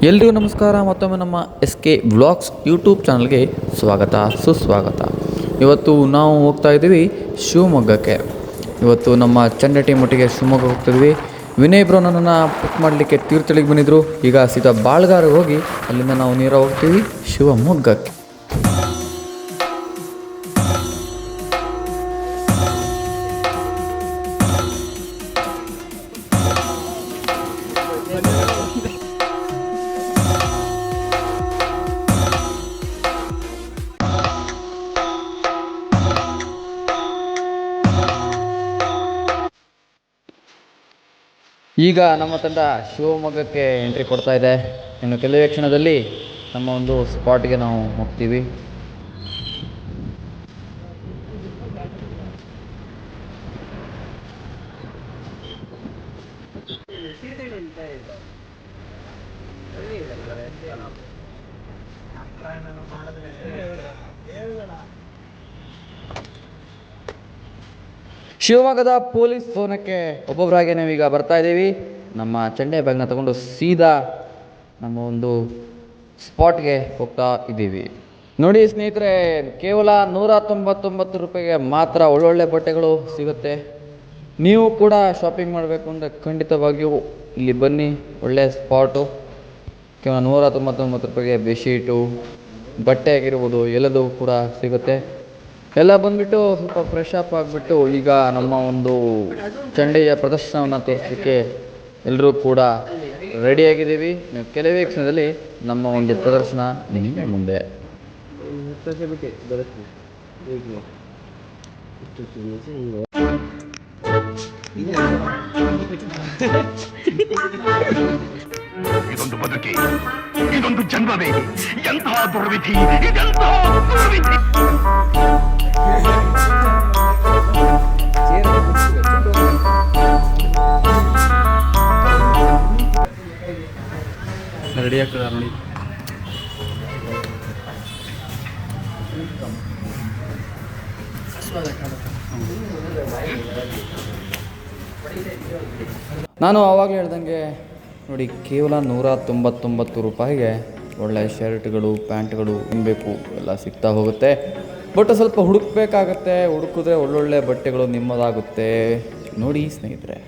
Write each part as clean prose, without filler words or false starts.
ಎಲ್ರಿಗೂ ನಮಸ್ಕಾರ. ಮತ್ತೊಮ್ಮೆ ನಮ್ಮ SK ವ್ಲಾಗ್ಸ್ ಯೂಟ್ಯೂಬ್ ಚಾನಲ್ಗೆ ಸ್ವಾಗತ ಸುಸ್ವಾಗತ. ಇವತ್ತು ನಾವು ಹೋಗ್ತಾ ಇದ್ದೀವಿ ಶಿವಮೊಗ್ಗಕ್ಕೆ. ಇವತ್ತು ನಮ್ಮ ಚಂಡೆ ಟೀಮ್ ಒಟ್ಟಿಗೆ ಶಿವಮೊಗ್ಗ ಹೋಗ್ತಿದ್ವಿ. ವಿನಯ್ ಬ್ರೋ ನನ್ನನ್ನು ಪಿಕ್ ಮಾಡಲಿಕ್ಕೆ ತೀರ್ಥಹಳ್ಳಿಗೆ ಬಂದಿದ್ದರು. ಈಗ ಸೀದಾ ಬಾಳ್ಗಾರಿಗೆ ಹೋಗಿ ಅಲ್ಲಿಂದ ನಾವು ನೇರ ಹೋಗ್ತೀವಿ ಶಿವಮೊಗ್ಗಕ್ಕೆ. ಈಗ ನಮ್ಮ ತಂಡ ಶಿವಮೊಗ್ಗಕ್ಕೆ ಎಂಟ್ರಿ ಕೊಡ್ತಾ ಇದೆ. ಇನ್ನು ಕೆಲವೇ ಕ್ಷಣದಲ್ಲಿ ನಮ್ಮ ಒಂದು ಸ್ಪಾಟ್ಗೆ ನಾವು ಹೋಗ್ತೀವಿ. ಶಿವಮೊಗ್ಗದ ಪೊಲೀಸ್ ಭವನಕ್ಕೆ ಒಬ್ಬೊಬ್ಬರಾಗೆ ನಾವೀಗ ಬರ್ತಾ ಇದ್ದೀವಿ. ನಮ್ಮ ಚಂಡೆ ಬ್ಯಾಗ್ನ ತಗೊಂಡು ಸೀದಾ ನಮ್ಮ ಒಂದು ಸ್ಪಾಟ್ಗೆ ಹೋಗ್ತಾ ಇದ್ದೀವಿ. ನೋಡಿ ಸ್ನೇಹಿತರೆ, ಕೇವಲ 199 ರೂಪಾಯಿಗೆ ಮಾತ್ರ ಒಳ್ಳೊಳ್ಳೆ ಬಟ್ಟೆಗಳು ಸಿಗುತ್ತೆ. ನೀವು ಕೂಡ ಶಾಪಿಂಗ್ ಮಾಡಬೇಕು ಅಂದರೆ ಖಂಡಿತವಾಗಿಯೂ ಇಲ್ಲಿ ಬನ್ನಿ. ಒಳ್ಳೆಯ ಸ್ಪಾಟು. ಕೇವಲ 199 ರೂಪಾಯಿಗೆ ಬೆಡ್ಶೀಟು, ಬಟ್ಟೆ ಆಗಿರ್ಬೋದು ಎಲ್ಲದೂ ಕೂಡ ಸಿಗುತ್ತೆ. ಎಲ್ಲ ಬಂದುಬಿಟ್ಟು ಸ್ವಲ್ಪ ಫ್ರೆಶ್ ಅಪ್ ಆಗಿಬಿಟ್ಟು ಈಗ ನಮ್ಮ ಒಂದು ಚಂಡೆಯ ಪ್ರದರ್ಶನವನ್ನು ತೋರಿಸಲಿಕ್ಕೆ ಎಲ್ಲರೂ ಕೂಡ ರೆಡಿಯಾಗಿದ್ದೀವಿ. ಕೆಲವೇ ಕ್ಷಣದಲ್ಲಿ ನಮ್ಮ ಒಂದು ಪ್ರದರ್ಶನ ನಿಮ್ಮ ಮುಂದೆ. ಇದೊಂದು ಬದುಕಿ, ಇದೊಂದು ಜನ್ಮವೇ, ಎಂತಹ ದುರ್ವಿಧಿ, ಇದೆಂತಹ ದುರ್ವಿಧಿ. ರೆಡಿ ಆಗ್ತದ ನೋಡಿ. ನಾನು ಆವಾಗಲೇ ಹೇಳ್ದಂಗೆ ನೋಡಿ, ಕೇವಲ 199 ರೂಪಾಯಿಗೆ ಒಳ್ಳೆಯ ಶರ್ಟ್ಗಳು, ಪ್ಯಾಂಟ್ಗಳು ಬೇಕು ಎಲ್ಲ ಸಿಗ್ತಾ ಹೋಗುತ್ತೆ. ಬಟ್ ಸ್ವಲ್ಪ ಹುಡುಕಬೇಕಾಗತ್ತೆ. ಹುಡುಕಿದ್ರೆ ಒಳ್ಳೊಳ್ಳೆ ಬಟ್ಟೆಗಳು ನಿಮ್ಮದಾಗುತ್ತೆ. ನೋಡಿ ಸ್ನೇಹಿತರೆ,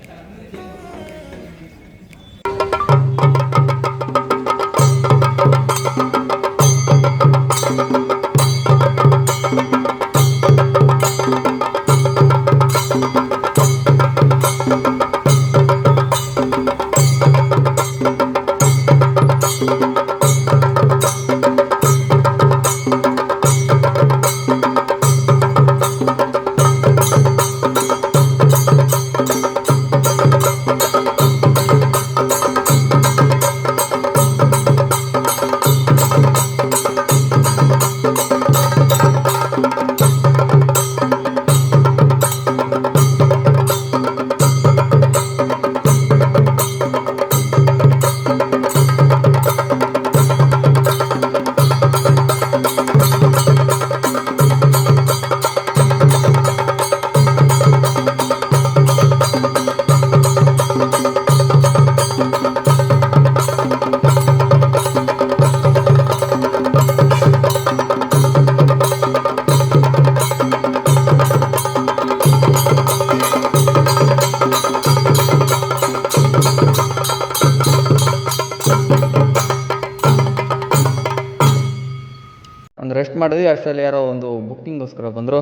ಒಂದು ರೆಸ್ಟ್ ಮಾಡಿದ್ವಿ. ಅಷ್ಟರಲ್ಲಿ ಯಾರೋ ಒಂದು ಬುಕ್ಕಿಂಗ್ಗೋಸ್ಕರ ಬಂದರು.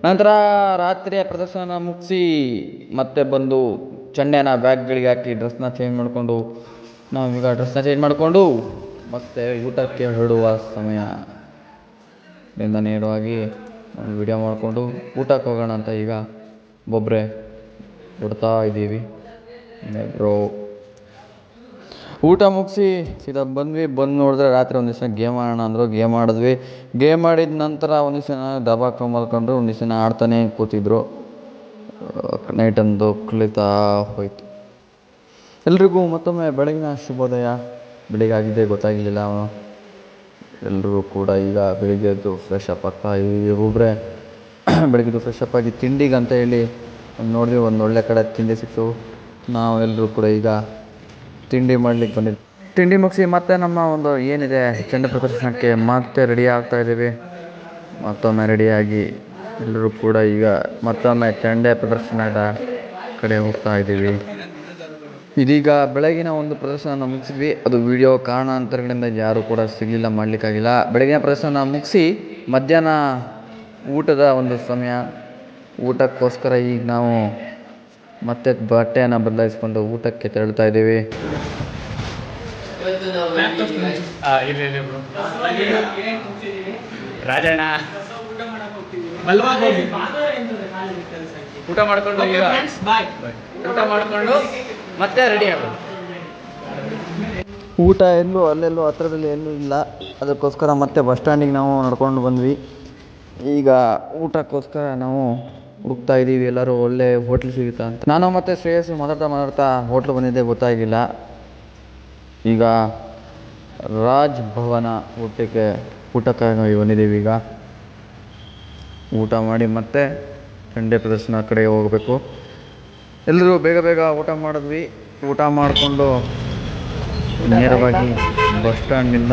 ನಂತರ ರಾತ್ರಿಯ ಪ್ರದರ್ಶನ ಮುಗಿಸಿ ಮತ್ತೆ ಬಂದು ಚಂಡೆನ ಬ್ಯಾಗ್ಗಳಿಗೆ ಹಾಕಿ ಡ್ರೆಸ್ನ ಚೇಂಜ್ ಮಾಡಿಕೊಂಡು ನಾವೀಗ ಡ್ರೆಸ್ನ ಚೇಂಜ್ ಮಾಡಿಕೊಂಡು ಮತ್ತೆ ಊಟಕ್ಕೆ ಹೊರಡುವ ಸಮಯ. ಇಲ್ಲಿಂದ ನೇರವಾಗಿ ಒಂದು ವಿಡಿಯೋ ಮಾಡಿಕೊಂಡು ಊಟಕ್ಕೆ ಹೋಗೋಣ ಅಂತ ಈಗ ಒಬ್ಬೊಬ್ಬರೇ ಬಿಡ್ತಾ ಇದ್ದೀವಿ. ಬ್ರೋ ಊಟ ಮುಗಿಸಿ ಸೀದಾ ಬಂದ್ವಿ. ಬಂದು ನೋಡಿದ್ರೆ ರಾತ್ರಿ ಒಂದು ದಿವಸ ಗೇಮ್ ಆಡೋಣ ಅಂದರು. ಗೇಮ್ ಆಡಿದ್ವಿ. ಗೇಮ್ ಆಡಿದ ನಂತರ ಒಂದು ದಿವಸ ದಬಾಕ ಮಲ್ಕೊಂಡ್ರು. ಒಂದು ದಿವಸ ಆಡ್ತಾನೆ ಕೂತಿದ್ರು. ನೈಟಂದು ಕುಳಿತಾ ಹೋಯಿತು. ಎಲ್ರಿಗೂ ಮತ್ತೊಮ್ಮೆ ಬೆಳಗಿನ ಶುಭೋದಯ. ಬೆಳಿಗ್ಗೆ ಆಗಿದೆ ಗೊತ್ತಾಗಲಿಲ್ಲ. ಎಲ್ಲರೂ ಕೂಡ ಈಗ ಬೆಳಿಗ್ಗೆ ಎದ್ದು ಫ್ರೆಶ್ ಅಪ್ ಆಗ್ತಾ ಒಬ್ಬರೇ ಬೆಳಗ್ಗೆದ್ದು ಫ್ರೆಶ್ ಅಪ್ ಆಗಿ ತಿಂಡಿಗೆ ಅಂತ ಹೇಳಿ ನೋಡಿದ್ವಿ. ಒಂದು ಒಳ್ಳೆ ಕಡೆ ತಿಂಡಿ ಸಿಕ್ತು. ನಾವು ಎಲ್ಲರೂ ಕೂಡ ಈಗ ತಿಂಡಿ ಮಾಡಲಿಕ್ಕೆ ಬಂದಿದ್ವಿ. ತಿಂಡಿ ಮುಗಿಸಿ ಮತ್ತೆ ನಮ್ಮ ಒಂದು ಏನಿದೆ ಚೆಂಡೆ ಪ್ರದರ್ಶನಕ್ಕೆ ಮತ್ತೆ ರೆಡಿ ಆಗ್ತಾ ಇದ್ದೀವಿ. ಮತ್ತೊಮ್ಮೆ ರೆಡಿಯಾಗಿ ಎಲ್ಲರೂ ಕೂಡ ಈಗ ಮತ್ತೊಮ್ಮೆ ಚೆಂಡೆ ಪ್ರದರ್ಶನದ ಕಡೆ ಹೋಗ್ತಾ ಇದ್ದೀವಿ. ಇದೀಗ ಬೆಳಗಿನ ಒಂದು ಪ್ರದರ್ಶನ ಮುಗಿಸಿದ್ವಿ. ಅದು ವಿಡಿಯೋ ಕಾರಣಾಂತರಗಳಿಂದ ಯಾರೂ ಕೂಡ ಸಿಗಲಿಲ್ಲ, ಮಾಡಲಿಕ್ಕಾಗಿಲ್ಲ. ಬೆಳಗಿನ ಪ್ರದರ್ಶನ ಮುಗಿಸಿ ಮಧ್ಯಾಹ್ನ ಊಟದ ಒಂದು ಸಮಯ. ಊಟಕ್ಕೋಸ್ಕರ ಈಗ ನಾವು ಮತ್ತೆ ಬಟ್ಟೆಯನ್ನು ಬದಲಾಯಿಸಿಕೊಂಡು ಊಟಕ್ಕೆ ತೆರಳ್ತಾ ಇದ್ದೀವಿ. ರಾಜಣ್ಣ ಊಟ ಮಾಡ್ಕೊಂಡು ಊಟ ಮಾಡಿಕೊಂಡು ಮತ್ತೆ ರೆಡಿ ಆಗೋದು. ಊಟ ಎಲ್ಲೂ ಅಲ್ಲೆಲ್ಲೂ ಹತ್ರದಲ್ಲಿ ಎಲ್ಲೂ ಇಲ್ಲ. ಅದಕ್ಕೋಸ್ಕರ ಮತ್ತೆ ಬಸ್ ಸ್ಟ್ಯಾಂಡಿಗೆ ನಾವು ನಡ್ಕೊಂಡು ಬಂದ್ವಿ. ಈಗ ಊಟಕ್ಕೋಸ್ಕರ ನಾವು ಹುಡುಕ್ತಾ ಇದ್ದೀವಿ, ಎಲ್ಲರೂ ಒಳ್ಳೆ ಹೋಟ್ಲ್ ಸಿಗುತ್ತಾ ಅಂತ. ನಾನು ಮತ್ತು ಶ್ರೇಯಸ್ ಮಾತಾಡ್ತಾ ಹೋಟ್ಲು ಬಂದಿದ್ದೆ, ಗೊತ್ತಾಗಿಲ್ಲ. ಈಗ ರಾಜ್ ಭವನ ಊಟಕ್ಕಾಗಿ ಬಂದಿದ್ದೀವಿ. ಈಗ ಊಟ ಮಾಡಿ ಮತ್ತೆ ಚೆಂಡೆ ಪ್ರದರ್ಶನ ಕಡೆ ಹೋಗಬೇಕು. ಎಲ್ಲರೂ ಬೇಗ ಬೇಗ ಊಟ ಮಾಡಿದ್ವಿ. ಊಟ ಮಾಡಿಕೊಂಡು ನೇರವಾಗಿ ಬಸ್ ಸ್ಟ್ಯಾಂಡಿಂದ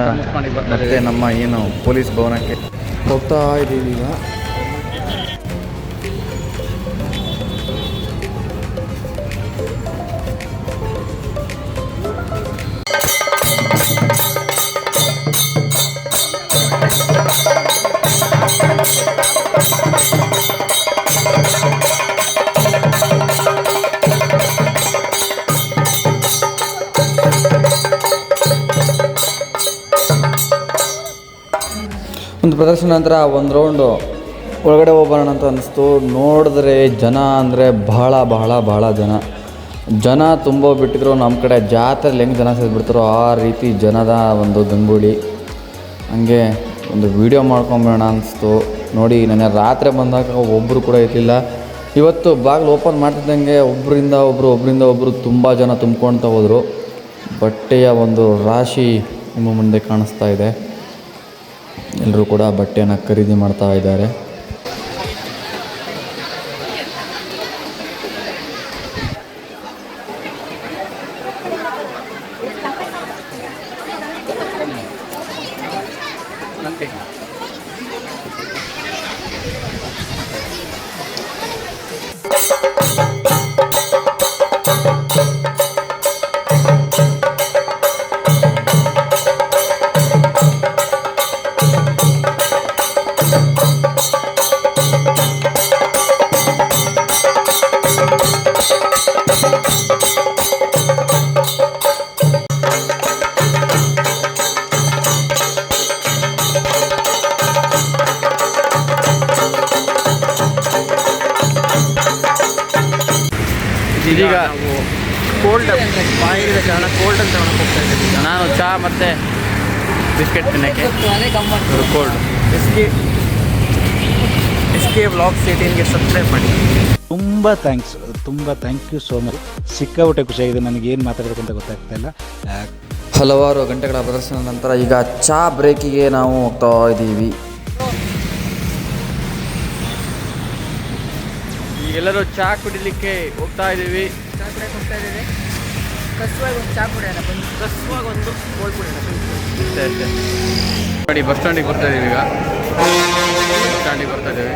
ಮತ್ತೆ ನಮ್ಮ ಏನು ಪೊಲೀಸ್ ಭವನಕ್ಕೆ ಹೋಗ್ತಾ ಇದ್ದೀವಿ. ಈಗ ಒಂದು ಪ್ರದರ್ಶನ ನಂತರ ಒಂದು ರೌಂಡು ಒಳಗಡೆ ಹೋಗೋಣ ಅಂತ ಅನ್ನಿಸ್ತು. ನೋಡಿದ್ರೆ ಜನ ಅಂದರೆ ಬಹಳ ಜನ ತುಂಬ ಬಿಟ್ಟಿದ್ರು. ನಮ್ಮ ಕಡೆ ಜಾತ್ರೆಲಿ ಹೆಂಗೆ ಜನ ಸೇರಿಬಿಡ್ತಾರೋ ಆ ರೀತಿ ಜನದ ಒಂದು ಗಂಗೂಲಿ. ಹಂಗೆ ಒಂದು ವೀಡಿಯೋ ಮಾಡ್ಕೊಂಬೇಡ ಅನಿಸ್ತು. ನೋಡಿ, ನೆನ್ನೆ ರಾತ್ರಿ ಬಂದಾಗ ಒಬ್ಬರು ಕೂಡ ಇರಲಿಲ್ಲ. ಇವತ್ತು ಬಾಗಿಲು ಓಪನ್ ಮಾಡ್ತಿದ್ದಂಗೆ ಒಬ್ಬರಿಂದ ಒಬ್ಬರು ತುಂಬ ಜನ ತುಂಬ್ಕೊಳ್ತಾ ಹೋದರು. ಬಟ್ಟೆಯ ಒಂದು ರಾಶಿ ನಿಮ್ಮ ಮುಂದೆ ಕಾಣಿಸ್ತಾ ಇದೆ. ಎಲ್ಲರೂ ಕೂಡ ಬಟ್ಟೆಯನ್ನು ಖರೀದಿ ಮಾಡ್ತಾ ಇದ್ದಾರೆ. ಇದೀಗ ಕೋಲ್ಡ್ ಬಾಯಿಗೆ ಕಾರಣ ಕೋಲ್ಡ್ ಅಂತ ಹೋಗ್ತಾ ಇದ್ದೀವಿ. ನಾನು ಚಹಾ ಮತ್ತು ಬಿಸ್ಕೆಟ್ ತಿನ್ನೋಕ್ಕೆ ಕೋಲ್ಡ್ ಎಸ್ ಕೆ ವ್ಲಾಗ್ಸ್ 18ಗೆ ಸಬ್ಸ್ಕ್ರೈಬ್ ಮಾಡಿ. ತುಂಬ ಥ್ಯಾಂಕ್ ಯು ಸೋ ಮಚ್. ಸಿಕ್ಕಾಪಟ್ಟೆ ಖುಷಿಯಾಗಿದೆ. ನನಗೆ ಏನು ಮಾತಾಡಬೇಕು ಅಂತ ಗೊತ್ತಾಗ್ತಾ ಇಲ್ಲ. ಹಲವಾರು ಗಂಟೆಗಳ ಪ್ರದರ್ಶನ ನಂತರ ಈಗ ಚಹಾ ಬ್ರೇಕಿಗೆ ನಾವು ಹೋಗ್ತಾ ಇದ್ದೀವಿ. ಎಲ್ಲರೂ ಚಹಾ ಕುಡಿಲಿಕ್ಕೆ ಹೋಗ್ತಾ ಇದ್ದೀವಿ. ನೋಡಿ, ಬಸ್ ಸ್ಟ್ಯಾಂಡಿಗೆ ಬರ್ತಾ ಇದ್ದೀವಿ. ಈಗ ಬಸ್ ಸ್ಟ್ಯಾಂಡಿಗೆ ಬರ್ತಾ ಇದ್ದೀವಿ.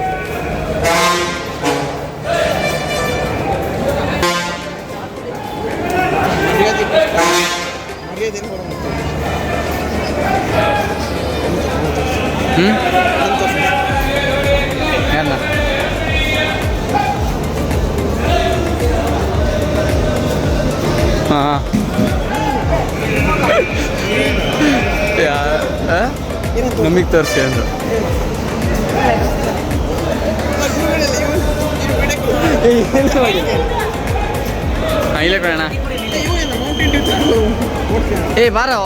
ಏನ ಹಾಂ ನಮಗೆ ತೋರಿಸಿ ಅಂದರು. ಇಲ್ಲ ಕಣ. ಬಾರೋ.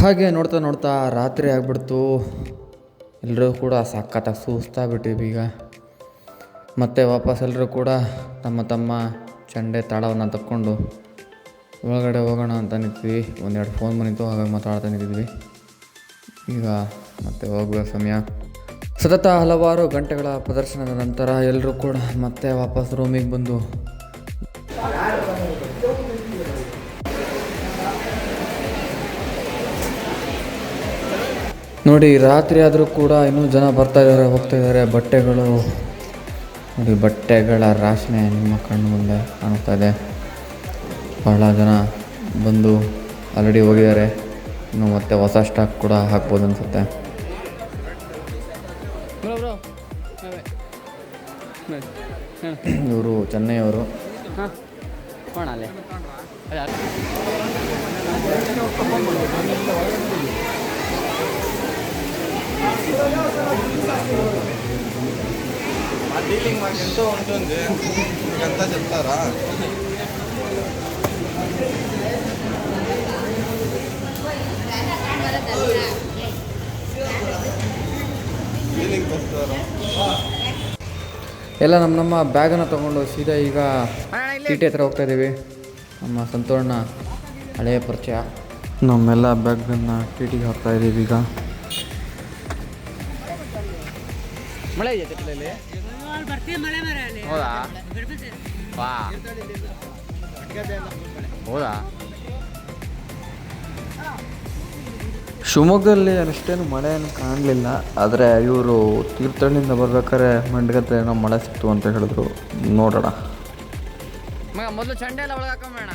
ಹಾಗೆ ನೋಡ್ತಾ ನೋಡ್ತಾ ರಾತ್ರಿ ಆಗಿಬಿಡ್ತು. ಎಲ್ಲರೂ ಕೂಡ ಸಖತ್ತಾಗಿ ಸುಸ್ತಾಗ್ಬಿಟ್ಟಿವಿ. ಈಗ ಮತ್ತೆ ವಾಪಸ್ ಎಲ್ಲರೂ ಕೂಡ ತಮ್ಮ ತಮ್ಮ ಚಂಡೆ ತಾಳವನ್ನು ತಕ್ಕೊಂಡು ಒಳಗಡೆ ಹೋಗೋಣ ಅಂತ ನಿಂತಿದ್ವಿ. ಒಂದೆರಡು ಫೋನ್ ಬಂದಿತ್ತು, ಹಾಗಾಗಿ ಮಾತಾಡ್ತಾ ನಿಂತಿದ್ವಿ. ಈಗ ಮತ್ತೆ ಹೋಗುವ ಸಮಯ. ಸತತ ಹಲವಾರು ಗಂಟೆಗಳ ಪ್ರದರ್ಶನದ ನಂತರ ಎಲ್ಲರೂ ಕೂಡ ಮತ್ತೆ ವಾಪಸ್ ರೂಮಿಗೆ ಬಂದು ನೋಡಿ, ರಾತ್ರಿ ಆದರೂ ಕೂಡ ಇನ್ನೂ ಜನ ಬರ್ತಾ ಇದ್ದಾರೆ, ಹೋಗ್ತಾ ಇದ್ದಾರೆ. ಬಟ್ಟೆಗಳು ನೋಡಿ, ಬಟ್ಟೆಗಳ ರಾಶಿನೇ ನಿಮ್ಮ ಕಣ್ಣು ಮುಂದೆ ಕಾಣಿಸ್ತಾ ಇದೆ. ಬಹಳ ಜನ ಬಂದು ಆಲ್ರೆಡಿ ಹೋಗಿದ್ದಾರೆ. ಇನ್ನು ಮತ್ತೆ ಹೊಸ ಸ್ಟಾಕ್ ಕೂಡ ಹಾಕ್ಬೋದು ಅನಿಸುತ್ತೆ. ಇವರು ಚೆನ್ನೈಯವರು. డీలింగ్ మాకు ఎంతో ఉంటుంది, మీకంతా చెప్తారా? డీలింగ్ వస్తారా? ಎಲ್ಲ ನಮ್ಮ ಬ್ಯಾಗನ್ನು ತೊಗೊಂಡು ಸೀದಾ ಈಗ ಟಿ.ಟಿ ಹತ್ರ ಹೋಗ್ತಾ ಇದ್ದೀವಿ. ನಮ್ಮ ಸಂತೋಷನ ಹಳೆಯ ಪರಿಚಯ. ನಮ್ಮೆಲ್ಲ ಬ್ಯಾಗನ್ನು ಟಿ.ಟಿಗೆ ಹಾಕ್ತಾ ಇದ್ದೀವಿ ಈಗ. ಮಳೆ ಇದೆ ಹೌದಾ? ವಾ ಹೌದಾ? ಶಿವಮೊಗ್ಗದಲ್ಲಿ ಅಷ್ಟೇನು ಮಳೆ ಏನು ಕಾಣಲಿಲ್ಲ. ಆದರೆ ಇವರು ತೀರ್ಥಹಳ್ಳಿಯಿಂದ ಬರ್ಬೇಕಾದ್ರೆ ಮಂಡ್ಗತ್ತೆ ಏನೋ ಮಳೆ ಸಿಕ್ತು ಅಂತ ಹೇಳಿದ್ರು. ನೋಡೋಣ. ಮೊದಲು ಚಂಡೆ ಎಲ್ಲ ಒಳಗೆ ಹಾಕೊಂಬೇಡ.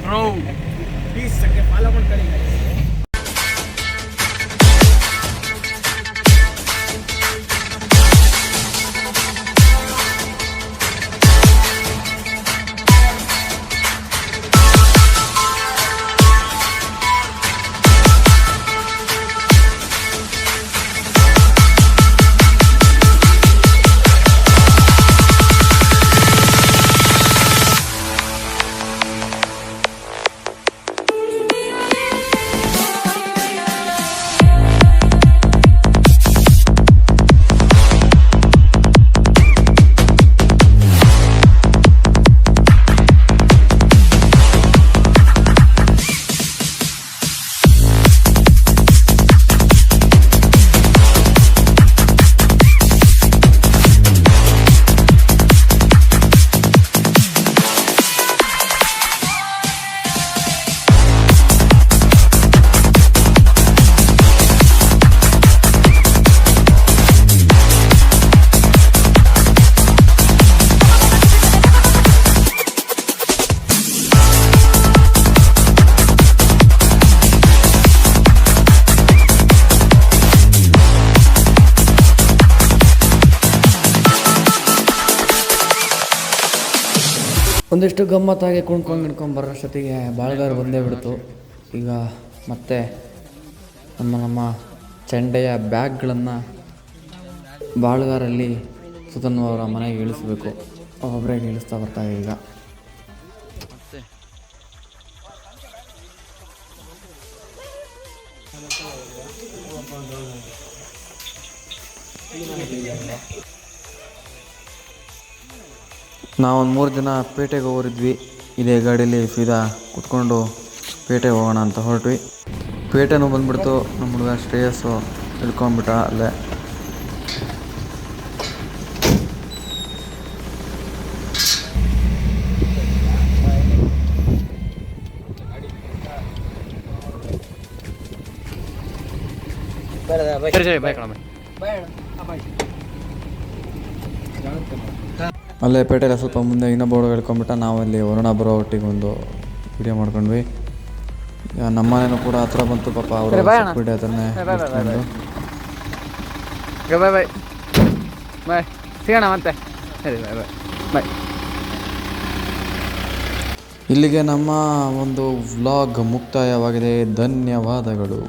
ಬ್ರೋ ಪ್ಲೀಸ್ ಫಾಲೋ ಮಾಡ್ಕೊಳ್ಳಿ. ಒಂದಿಷ್ಟು ಗಮ್ಮತ್ತಾಗಿ ಕುಣ್ಕೊಂಡು ಬರೋಷ್ಟೊತ್ತಿಗೆ ಬಾಳ್ಗಾರ ಬಂದೇ ಬಿಡ್ತು. ಈಗ ಮತ್ತೆ ನಮ್ಮ ಚಂಡೆಯ ಬ್ಯಾಗ್ಗಳನ್ನು ಬಾಳ್ಗಾರಲ್ಲಿ ಸುತನ್ ಅವರ ಮನೆಗೆ ಇಳಿಸ್ಬೇಕು. ಒಬ್ಬೊಬ್ಬರಿಗೆ ಇಳಿಸ್ತಾ ಬರ್ತಾರೆ ಈಗ. ನಾವೊಂದು 3 ದಿನ ಪೇಟೆಗೆ ಹೋಗಿದ್ವಿ. ಇದೇ ಗಾಡೀಲಿ ಸೀದಾ ಕುತ್ಕೊಂಡು ಪೇಟೆಗೆ ಹೋಗೋಣ ಅಂತ ಹೊರಟ್ವಿ. ಪೇಟೆನೂ ಬಂದ್ಬಿಡ್ತು. ನಮ್ಮ ಹುಡುಗ ಶ್ರೇಯಸ್ಸು ಇಳ್ಕೊಂಡ್ಬಿಟ್ಟ ಅಲ್ಲೇ. ಸರಿ ಬಾಯ್ ಕಣ. ಅಲ್ಲೇ ಪೇಟೆಲ್ಲ ಸ್ವಲ್ಪ ಮುಂದೆ ಇನ್ನೊಬ್ಬ ಹುಡುಗ ಹೇಳ್ಕೊಂಬಿಟ್ಟ. ನಾವಲ್ಲಿ ವರುಣ ಬರೋ ಒಟ್ಟಿಗೆ ಒಂದು ವಿಡಿಯೋ ಮಾಡ್ಕೊಂಡ್ವಿ. ನಮ್ಮನೇನೂ ಕೂಡ ಹತ್ರ ಬಂತು. ಪಾಪ ಅವರು ವಿಡಿಯೋ ಹತ್ರನೇ ಬಾಯ್ ಬಾಯ್ ಬಾಯ್, ಸಿಗೋಣ ಮತ್ತೆ. ಸರಿ ಬಾಯ್ ಬಾಯ್ ಬಾಯ್. ಇಲ್ಲಿಗೆ ನಮ್ಮ ಒಂದು ವ್ಲಾಗ್ ಮುಕ್ತಾಯವಾಗಿದೆ. ಧನ್ಯವಾದಗಳು.